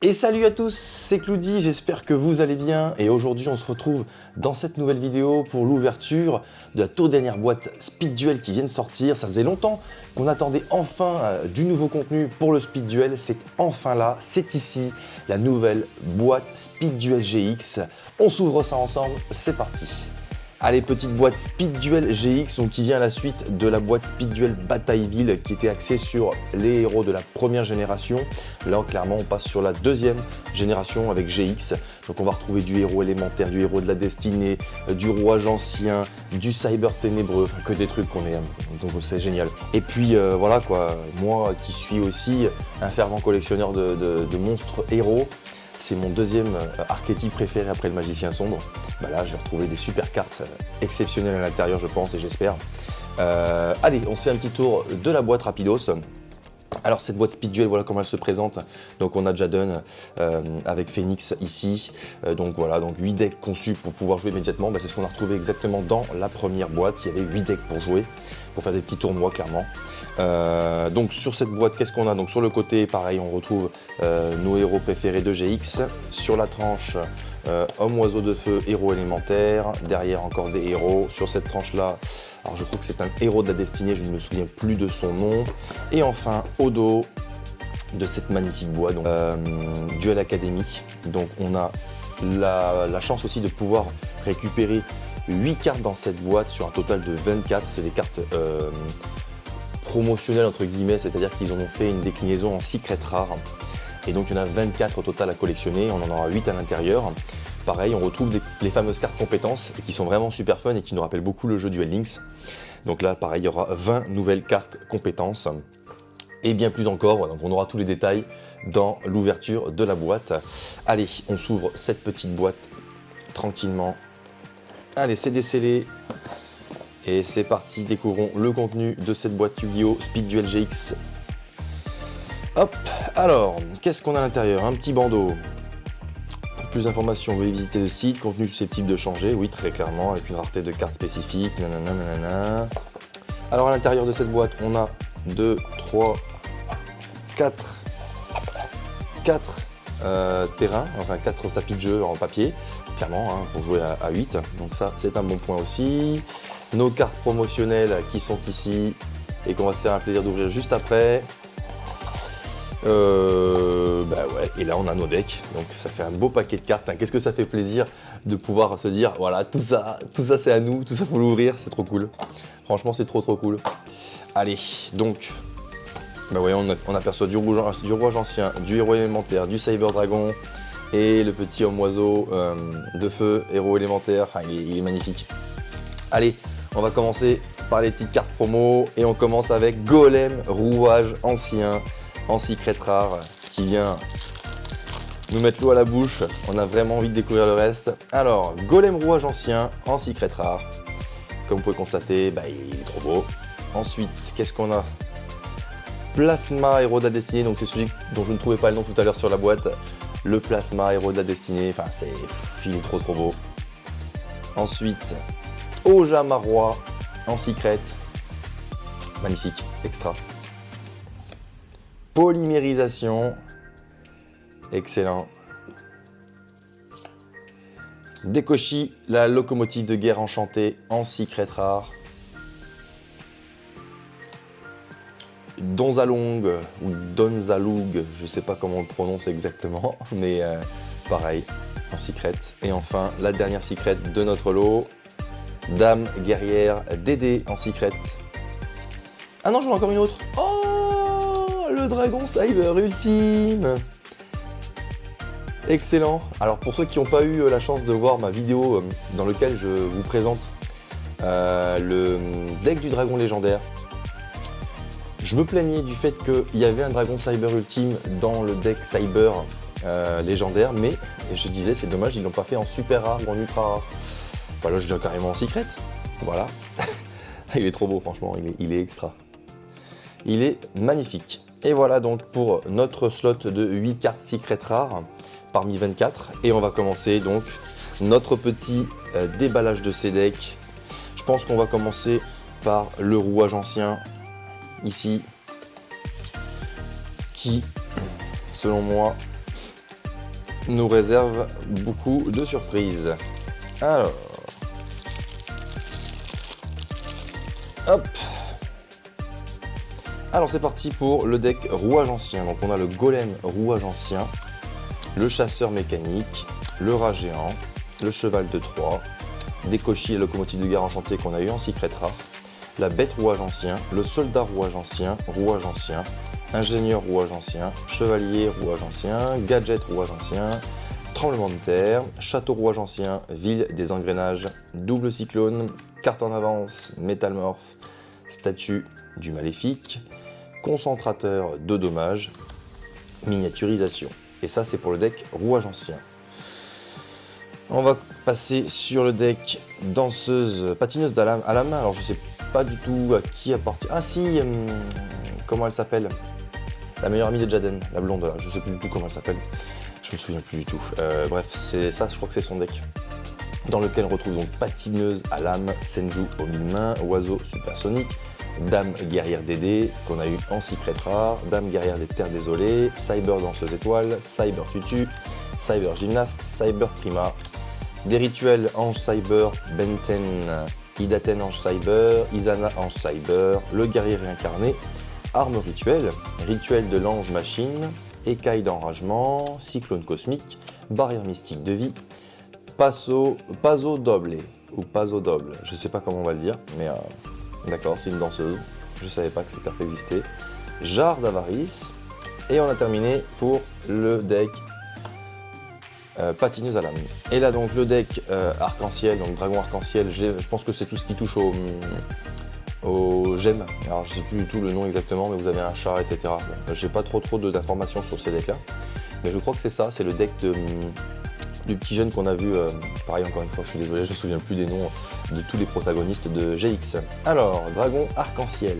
Et salut à tous, c'est Cloudy, j'espère que vous allez bien et aujourd'hui on se retrouve dans cette nouvelle vidéo pour l'ouverture de la toute dernière boîte Speed Duel qui vient de sortir. Ça faisait longtemps qu'on attendait enfin du nouveau contenu pour le Speed Duel, c'est enfin là, c'est ici, la nouvelle boîte Speed Duel GX. On s'ouvre ça ensemble, c'est parti. Allez, petite boîte Speed Duel GX, donc qui vient à la suite de la boîte Speed Duel Batailleville qui était axée sur les héros de la première génération. Là, clairement, on passe sur la deuxième génération avec GX. Donc, on va retrouver du héros élémentaire, du héros de la destinée, du rouage ancien, du cyber ténébreux, enfin, que des trucs qu'on aime. Donc, c'est génial. Et puis, voilà quoi, moi qui suis aussi un fervent collectionneur de monstres héros, c'est mon deuxième archétype préféré après le magicien sombre. Bah là, j'ai retrouvé des super cartes exceptionnelles à l'intérieur, je pense, et j'espère. Allez, on se fait un petit tour de la boîte rapidos. Alors cette boîte Speed Duel, voilà comment elle se présente. Donc on a Jaden avec Phoenix ici. Donc voilà, donc 8 decks conçus pour pouvoir jouer immédiatement. Bah, c'est ce qu'on a retrouvé exactement dans la première boîte. Il y avait 8 decks pour jouer, pour faire des petits tournois clairement. Donc sur cette boîte, qu'est-ce qu'on a? Donc sur le côté, pareil, on retrouve nos héros préférés de GX. Sur la tranche, homme, oiseau de feu, héros élémentaire. Derrière encore des héros. Sur cette tranche-là, alors je crois que c'est un héros de la destinée, je ne me souviens plus de son nom. Et enfin, au dos de cette magnifique boîte, donc, Duel Academy. Donc on a la chance aussi de pouvoir récupérer 8 cartes dans cette boîte sur un total de 24. C'est des cartes promotionnelles entre guillemets, c'est-à-dire qu'ils ont fait une déclinaison en secret rare. Et donc il y en a 24 au total à collectionner, on en aura 8 à l'intérieur. Pareil, on retrouve les fameuses cartes compétences qui sont vraiment super fun et qui nous rappellent beaucoup le jeu Duel Links. Donc là, pareil, il y aura 20 nouvelles cartes compétences et bien plus encore. Donc on aura tous les détails dans l'ouverture de la boîte. Allez, on s'ouvre cette petite boîte tranquillement. Allez, c'est décellé. Et c'est parti, découvrons le contenu de cette boîte Yu-Gi-Oh! Speed Duel GX. Hop, alors, qu'est-ce qu'on a à l'intérieur? Un petit bandeau. Pour plus d'informations, veuillez visiter le site. Contenu susceptible de changer, oui, très clairement, avec une rareté de cartes spécifiques. Nanana, nanana. Alors, à l'intérieur de cette boîte, on a 2, 3, 4 terrains, enfin 4 tapis de jeu en papier, clairement, hein, pour jouer à 8. Donc ça, c'est un bon point aussi. Nos cartes promotionnelles qui sont ici et qu'on va se faire un plaisir d'ouvrir juste après. Bah ouais, et là on a nos decks, donc ça fait un beau paquet de cartes. Qu'est-ce que ça fait plaisir de pouvoir se dire, voilà, tout ça c'est à nous, tout ça faut l'ouvrir, c'est trop cool. Franchement, c'est trop cool. Allez, donc, bah ouais, on aperçoit du rouage ancien, du héros élémentaire, du cyber dragon et le petit homme oiseau de feu, héros élémentaire. Enfin, il est magnifique. Allez, on va commencer par les petites cartes promo et on commence avec Golem rouage ancien en secret rare qui vient nous mettre l'eau à la bouche. On a vraiment envie de découvrir le reste. Alors, Golem rouage ancien en secret rare. Comme vous pouvez constater, bah, il est trop beau. Ensuite, qu'est-ce qu'on a? Plasma héros de la destinée. Donc c'est celui dont je ne trouvais pas le nom tout à l'heure sur la boîte. Le plasma héros de la destinée. Enfin, il est trop beau. Ensuite, Ojama roi en secret. Magnifique, extra. Polymérisation, excellent. Dekoshi, la locomotive de guerre enchantée en secret rare. Donzalong ou Donzalug, je sais pas comment on le prononce exactement, mais pareil, en secret. Et enfin, la dernière secret de notre lot, Dame guerrière Dédé en secret. Ah non, j'en ai encore une autre. Oh, le dragon cyber ultime. Excellent. Alors pour ceux qui n'ont pas eu la chance de voir ma vidéo dans laquelle je vous présente le deck du dragon légendaire, je me plaignais du fait qu'il y avait un dragon cyber ultime dans le deck cyber légendaire, mais je disais c'est dommage, ils l'ont pas fait en super rare ou en ultra rare. Voilà, je dis carrément en secret. Voilà. Il est trop beau, franchement, il est extra. Il est magnifique. Et voilà donc pour notre slot de 8 cartes secret rares parmi 24. Et on va commencer donc notre petit déballage de ces decks. Je pense qu'on va commencer par le rouage ancien ici, qui selon moi nous réserve beaucoup de surprises. Alors, hop. Alors c'est parti pour le deck rouage ancien. Donc on a le golem rouage ancien, le chasseur mécanique, le rat géant, le cheval de Troie, des cochis et locomotives de gare enchantées qu'on a eu en secret rare, la bête rouage ancien, le soldat rouage ancien, ingénieur rouage ancien, chevalier rouage ancien, gadget rouage ancien, tremblement de terre, château rouage ancien, ville des engrenages, double cyclone, carte en avance, métamorphe, statue du maléfique, concentrateur de dommages, miniaturisation. Et ça c'est pour le deck rouage ancien. On va passer sur le deck danseuse patineuse à la main. Alors je sais pas du tout à qui appartient. Ah si, comment elle s'appelle? La meilleure amie de Jaden, la blonde là. Je sais plus du tout comment elle s'appelle. Je me souviens plus du tout. Bref, c'est ça, je crois que c'est son deck. Dans lequel on retrouve donc patineuse à l'âme, Senju aux 1000 mains, oiseau supersonique, dame guerrière DD qu'on a eu en secret rare, dame guerrière des terres désolées, cyber danseuse étoile, cyber tutu, cyber gymnaste, cyber prima, des rituels ange cyber, Benten, Idaten ange cyber, Isana ange cyber, le guerrier réincarné, arme rituel, rituel de l'ange machine, écaille d'enragement, cyclone cosmique, barrière mystique de vie, paso doble, ou paso doble, je sais pas comment on va le dire, mais d'accord, c'est une danseuse, je savais pas que cette carte existait, jarre d'avarice, et on a terminé pour le deck patineuse à l'âme. Et là donc le deck arc-en-ciel, donc dragon arc-en-ciel, je pense que c'est tout ce qui touche aux gemmes. Alors je sais plus du tout le nom exactement, mais vous avez un chat, etc. Bon, j'ai pas trop d'informations sur ces decks là, mais je crois que c'est ça, c'est le deck du petit jeune qu'on a vu, pareil encore une fois, je suis désolé, je me souviens plus des noms de tous les protagonistes de GX. Alors, dragon arc-en-ciel,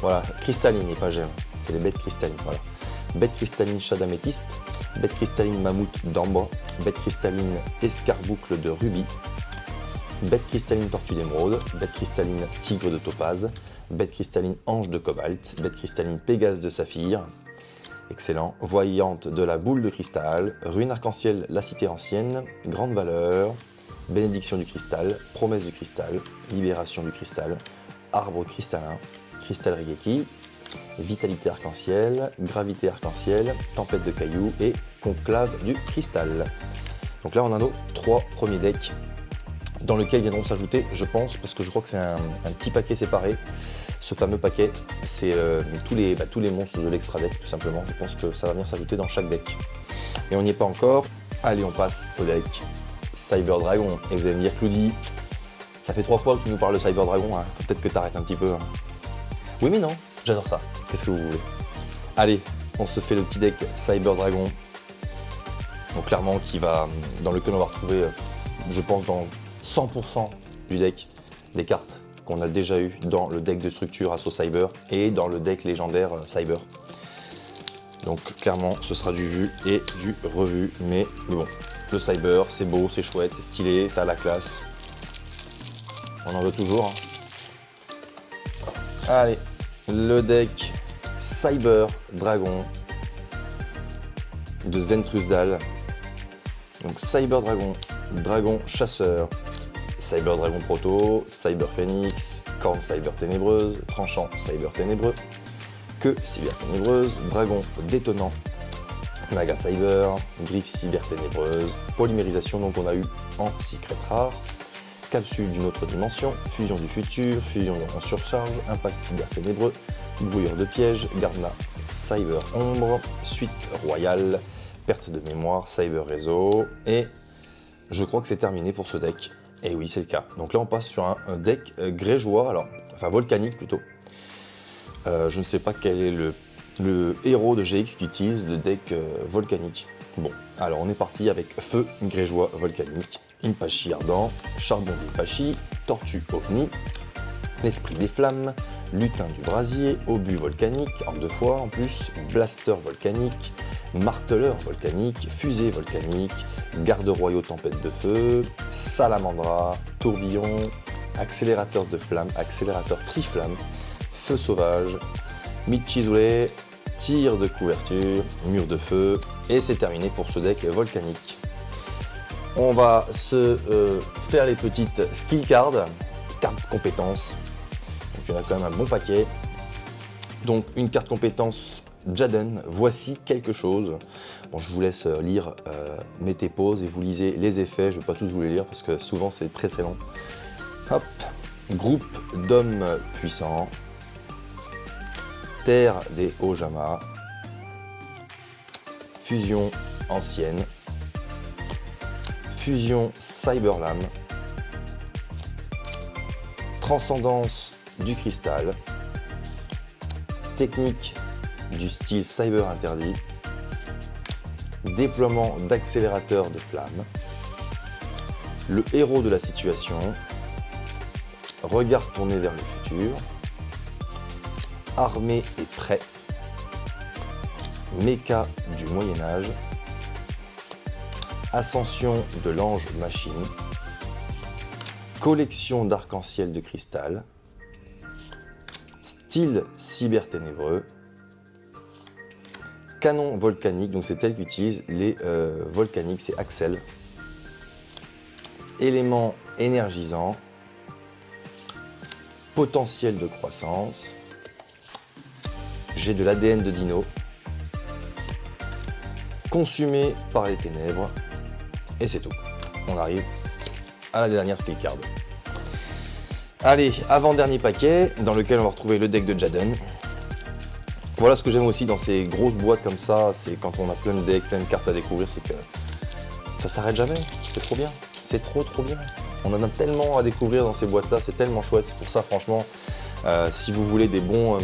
voilà, cristalline et pas gemme, c'est les bêtes cristallines, voilà. Bête cristalline chat d'améthyste, bête cristalline mammouth d'ambre, bête cristalline escarboucle de rubis, bête cristalline tortue d'émeraude, bête cristalline tigre de topaze, bête cristalline ange de cobalt, bête cristalline pégase de saphir, excellent, voyante de la boule de cristal, rune arc-en-ciel la cité ancienne, grande valeur, bénédiction du cristal, promesse du cristal, libération du cristal, arbre cristallin, cristal Regeki, vitalité arc-en-ciel, gravité arc-en-ciel, tempête de cailloux et conclave du cristal. Donc là on a nos 3 premiers decks dans lesquels viendront s'ajouter, je pense, parce que je crois que c'est un petit paquet séparé. Ce fameux paquet, c'est tous les monstres de l'extra deck tout simplement. Je pense que ça va venir s'ajouter dans chaque deck. Et on n'y est pas encore. Allez, on passe au deck Cyber Dragon. Et vous allez me dire, Claudie, ça fait 3 fois que tu nous parles de Cyber Dragon, hein. Faut peut-être que tu arrêtes un petit peu. Hein. Oui mais non, j'adore ça. Qu'est-ce que vous voulez? Allez, on se fait le petit deck Cyber Dragon. Donc clairement, dans lequel on va retrouver, je pense, dans 100% du deck, des cartes qu'on a déjà eu dans le deck de structure Assaut Cyber et dans le deck légendaire Cyber. Donc clairement ce sera du vu et du revu, mais bon, le Cyber c'est beau, c'est chouette, c'est stylé, ça a la classe. On en veut toujours. Hein. Allez, le deck Cyber Dragon de Zentrusdal. Donc Cyber Dragon, Dragon Chasseur, Cyber Dragon Proto, Cyber Phoenix, Corne Cyber Ténébreuse, Tranchant Cyber Ténébreux, Queue Cyber Ténébreuse, Dragon Détonnant, Naga Cyber, Griffe Cyber Ténébreuse, Polymérisation donc on a eu en secret rare, Capsule d'une autre dimension, Fusion du futur, Fusion en surcharge, Impact Cyber Ténébreux, Brouilleur de piège, Gardna Cyber Ombre, Suite Royale, Perte de mémoire, Cyber Réseau, et je crois que c'est terminé pour ce deck. Et oui, c'est le cas. Donc là, on passe sur un deck grégeois, enfin volcanique plutôt. Je ne sais pas quel est le héros de GX qui utilise le deck volcanique. Bon, alors on est parti avec Feu grégeois volcanique, Impachi ardent, Charbon d'Impachi, Tortue ovni, L'esprit des flammes, Lutin du brasier, Obus volcanique, en 2 fois en plus, Blaster volcanique, Marteleur volcanique, Fusée volcanique, Garde-royaux tempête de feu, Salamandra, Tourbillon, Accélérateur de flamme, Accélérateur triflamme, Feu sauvage, Michizule, tir de couverture, mur de feu, et c'est terminé pour ce deck volcanique. On va se faire les petites skill cards, cartes compétences. Donc il y en a quand même un bon paquet. Donc une carte compétence Jaden, voici quelque chose. Bon, je vous laisse lire, mettez pause et vous lisez les effets. Je ne vais pas tous vous les lire parce que souvent c'est très très long. Hop, groupe d'hommes puissants, terre des Ojama, fusion ancienne, fusion Cyberlam, transcendance du cristal, technique du style cyber interdit, déploiement d'accélérateur de flammes, le héros de la situation, regard tourné vers le futur, armé et prêt, méca du Moyen-Âge, ascension de l'ange machine, collection d'arc-en-ciel de cristal, style cyber-ténébreux, canon volcanique, donc c'est elle qui utilise les volcaniques, c'est Axel, élément énergisant, potentiel de croissance, j'ai de l'ADN de dino, consumé par les ténèbres, et c'est tout. On arrive à la dernière skill card. Allez, avant-dernier paquet, dans lequel on va retrouver le deck de Jaden. Voilà ce que j'aime aussi dans ces grosses boîtes comme ça, c'est quand on a plein de decks, plein de cartes à découvrir, c'est que ça s'arrête jamais, c'est trop bien, c'est trop bien. On en a tellement à découvrir dans ces boîtes là, c'est tellement chouette, c'est pour ça franchement, si vous voulez des bons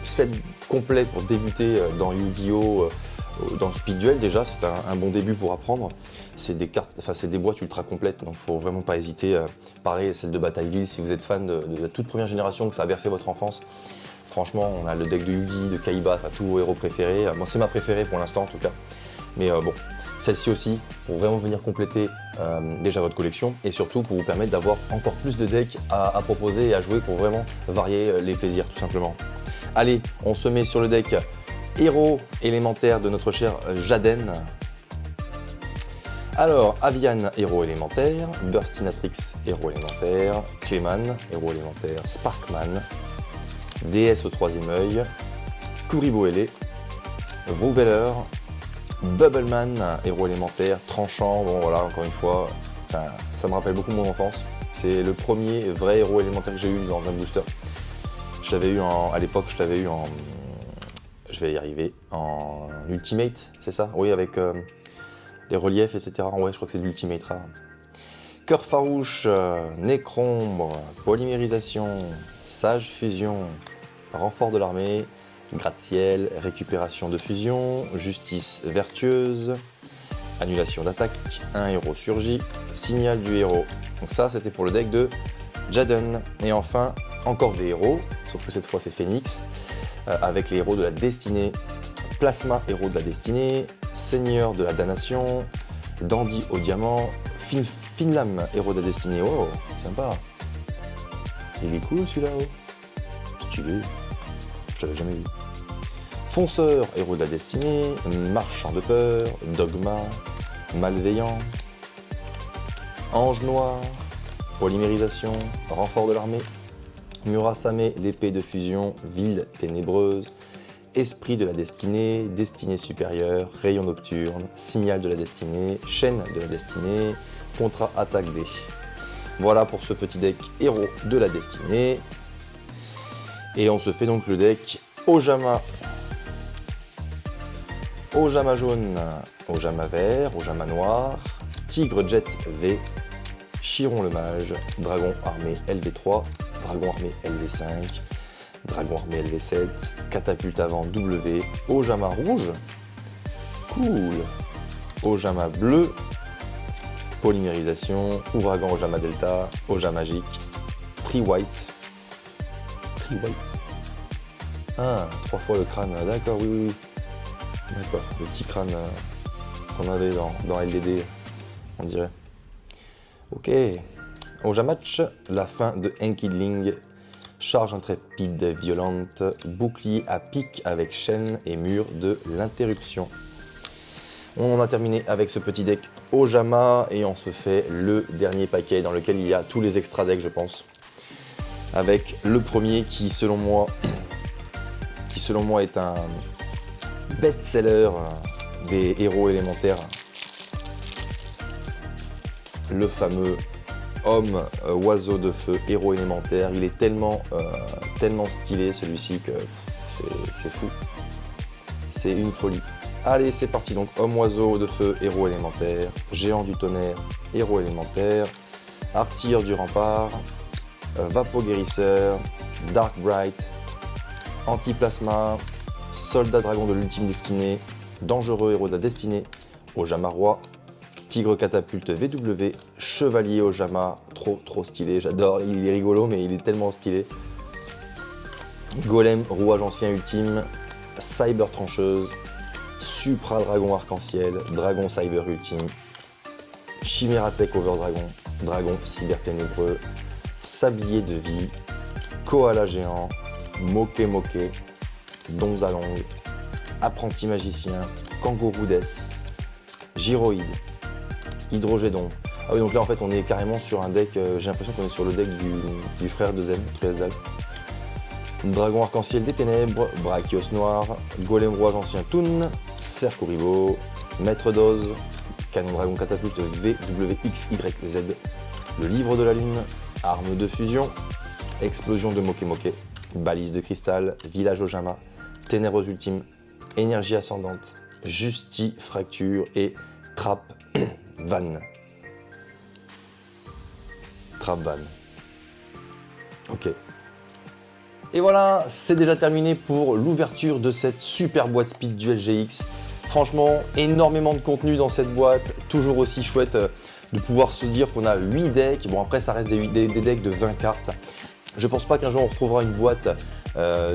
sets complets pour débuter dans Yu-Gi-Oh! Dans Speed Duel déjà, c'est un bon début pour apprendre. C'est des cartes, enfin c'est des boîtes ultra complètes, donc faut vraiment pas hésiter. Pareil, celle de Batailleville, si vous êtes fan de la toute première génération, que ça a bercé votre enfance. Franchement, on a le deck de Yugi, de Kaiba, enfin tous vos héros préférés. Moi c'est ma préférée pour l'instant en tout cas. Mais bon, celle-ci aussi, pour vraiment venir compléter déjà votre collection et surtout pour vous permettre d'avoir encore plus de decks à proposer et à jouer pour vraiment varier les plaisirs tout simplement. Allez, on se met sur le deck héros élémentaire de notre cher Jaden. Alors, Avian, héros élémentaire, Burstinatrix, héros élémentaire, Clayman, héros élémentaire, Sparkman, déesse au troisième œil, Kuriboele, Vrouveller, Bubbleman, héros élémentaire, tranchant, bon voilà, encore une fois, ça me rappelle beaucoup mon enfance. C'est le premier vrai héros élémentaire que j'ai eu dans un booster. Je l'avais eu à l'époque, je l'avais eu en... Je vais y arriver, en Ultimate, c'est ça? Oui, avec les reliefs, etc. Ouais, je crois que c'est de l'Ultimate rare. Cœur farouche, Nécrombre, Polymérisation, Sage Fusion, Renfort de l'armée, Gratte-ciel, Récupération de fusion, Justice vertueuse, Annulation d'attaque, un héros surgit, Signal du héros. Donc ça, c'était pour le deck de Jaden. Et enfin, encore des héros, sauf que cette fois c'est Phoenix, avec les héros de la destinée, Plasma, héros de la destinée, Seigneur de la damnation, Dandy au diamant, Finlam, héros de la destinée. Oh, sympa. Il est cool celui-là, oh. Stylé. Je l'avais jamais vu. Fonceur, héros de la destinée, Marchand de peur, Dogma, Malveillant, Ange noir, Polymérisation, Renfort de l'armée, Murasame, l'épée de fusion, Ville ténébreuse, Esprit de la destinée, Destinée supérieure, Rayon nocturne, Signal de la destinée, Chaîne de la destinée, Contre-attaque D. Voilà pour ce petit deck héros de la destinée. Et on se fait donc le deck Ojama. Ojama jaune, Ojama vert, Ojama noir, Tigre Jet V, Chiron le mage, Dragon armé LV3, Dragon armé LV5, Dragon armé LV7, Catapulte avant W, Ojama rouge, cool, Ojama bleu, Polymérisation, Ouragan Ojama Delta, Ojama magique, Tree White. Ah, 3 fois le crâne, d'accord, oui. D'accord, le petit crâne qu'on avait dans LDD, on dirait. Ok. Ojamatch, la fin de Enkidling, charge intrépide et violente, bouclier à pic avec chaîne et mur de l'interruption. On en a terminé avec ce petit deck Ojama et on se fait le dernier paquet dans lequel il y a tous les extra decks je pense. Avec le premier qui selon moi est un best-seller des héros élémentaires. Le fameux homme oiseau de feu, héros élémentaire. Il est tellement stylé celui-ci que c'est fou. C'est une folie. Allez, c'est parti. Donc, homme oiseau de feu, héros élémentaire. Géant du tonnerre, héros élémentaire. Artilleur du rempart. Vapo guérisseur. Dark Bright. Anti-plasma. Soldat dragon de l'ultime destinée. Dangereux héros de la destinée. Ojama roi. Tigre catapulte VW. Chevalier Ojama. Trop stylé. J'adore. Il est rigolo, mais il est tellement stylé. Golem rouage ancien ultime. Cyber trancheuse. Supra Dragon Arc-en-Ciel, Dragon Cyber Ultime, Chimera Tech Over Dragon, Dragon Cyber Ténébreux, Sablier de Vie, Koala Géant, Moke Moke, Donzalong, Apprenti Magicien, Kangourou Death, Gyroïde, Hydrogédon. Ah oui, donc là en fait on est carrément sur un deck, j'ai l'impression qu'on est sur le deck du frère de Zen, Triasdal. Dragon Arc-en-Ciel des Ténèbres, Brachios Noir, Golem Rouage Ancien Toon, Cercle Rivaux, Maître d'Oz, Canon Dragon Catapulte VWXYZ, le Livre de la Lune, Arme de Fusion, Explosion de Moke Moke, Balise de Cristal, Village Ojama, Ténèbres Ultime, Énergie Ascendante, Justi Fracture et Trap Van. Trap Van. Ok. Et voilà, c'est déjà terminé pour l'ouverture de cette super boîte Speed Duel GX. Franchement, énormément de contenu dans cette boîte, toujours aussi chouette de pouvoir se dire qu'on a 8 decks. Bon après ça reste des decks de 20 cartes. Je pense pas qu'un jour on retrouvera une boîte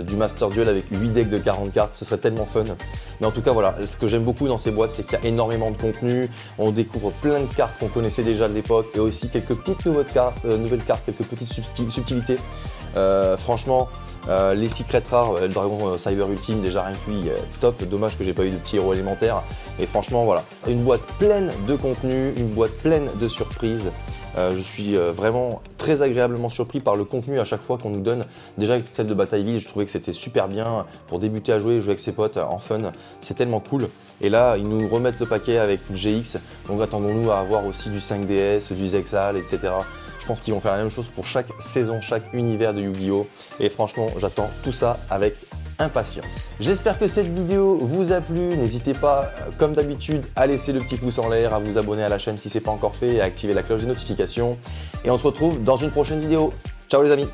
du Master Duel avec 8 decks de 40 cartes, ce serait tellement fun. Mais en tout cas voilà, ce que j'aime beaucoup dans ces boîtes, c'est qu'il y a énormément de contenu, on découvre plein de cartes qu'on connaissait déjà de l'époque et aussi quelques petites nouvelles cartes, quelques petites subtilités. Franchement, les secrets rares, le Dragon Cyber Ultime déjà rien que lui, top, dommage que j'ai pas eu de petit héros élémentaire. Et franchement voilà, une boîte pleine de contenu, une boîte pleine de surprises. Je suis vraiment très agréablement surpris par le contenu à chaque fois qu'on nous donne. Déjà avec celle de Bataille Village, je trouvais que c'était super bien pour débuter à jouer avec ses potes en fun. C'est tellement cool. Et là, ils nous remettent le paquet avec une GX. Donc attendons-nous à avoir aussi du 5DS, du Zexal, etc. Je pense qu'ils vont faire la même chose pour chaque saison, chaque univers de Yu-Gi-Oh! Et franchement, j'attends tout ça avec impatience. J'espère que cette vidéo vous a plu. N'hésitez pas, comme d'habitude, à laisser le petit pouce en l'air, à vous abonner à la chaîne si ce n'est pas encore fait et à activer la cloche des notifications. Et on se retrouve dans une prochaine vidéo. Ciao les amis!